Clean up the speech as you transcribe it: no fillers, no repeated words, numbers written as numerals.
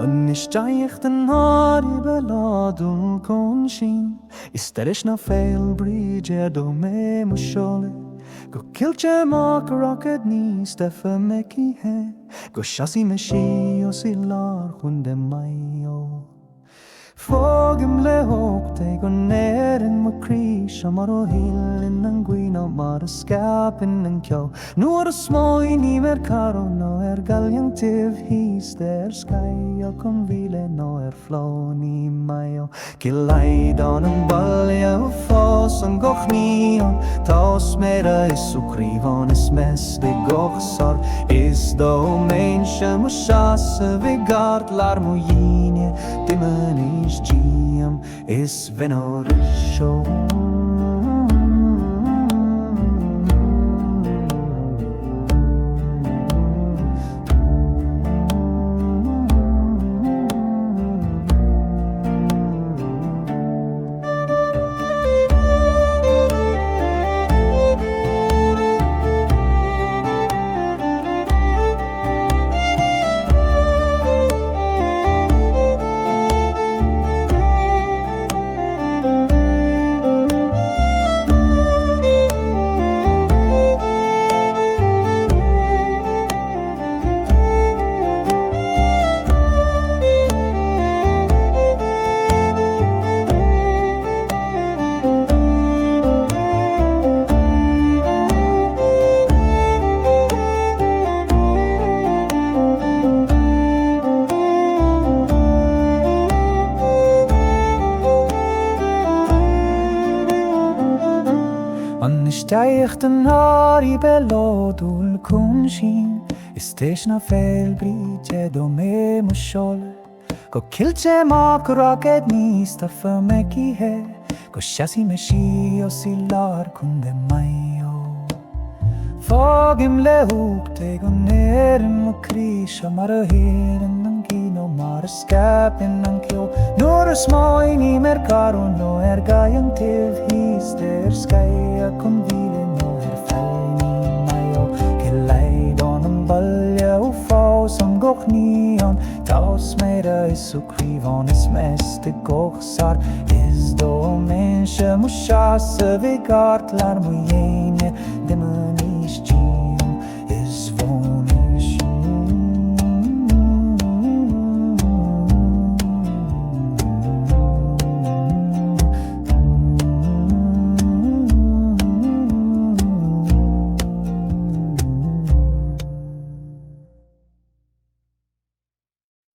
An isteach den háí beládul chun sin, is deis na fáil bríide do mé mu seola. Go cilte amach rockad níos defa Mhaigh Eo, go seasaí me sí os I lár chun de Mhaigh Eo. Fógim le hoogte go nerin ma crís mar o hílinn an gcuino mar a scapin an ceol. Nuair a smói ní mer caro nó gailgeang thíos scaio chun bhíle nó flóní Mayo. Cill Aodáin an baile fós an gochníon, tás méra is ucríomhán is mes de gochsar. Is dó méinse mu seasa bhí gart lar mu dhíine, dimen is GM is venor show. Isteach den háí beládul chun sin, is deis na fáil bríide do mé mu seola. Go cilte amach rockad níos defa Mhaigh Eo, go seasaí me sí os I lár chun de Mhaigh Eo. Fógim le hoogte go nerin ma crís mar a hílinn an gcuino mar a scapin an ceol. Nuair a smói ní mer caro nó gailgeang thíos scaio chun bhíle nó fáilní Mayo. Cill Aodáin an baile fós an gochníon, tás méra is ucríomhán is mes de gochsar. Is dó méinse mu seasa bhí gart lar mu dhíine, dimen is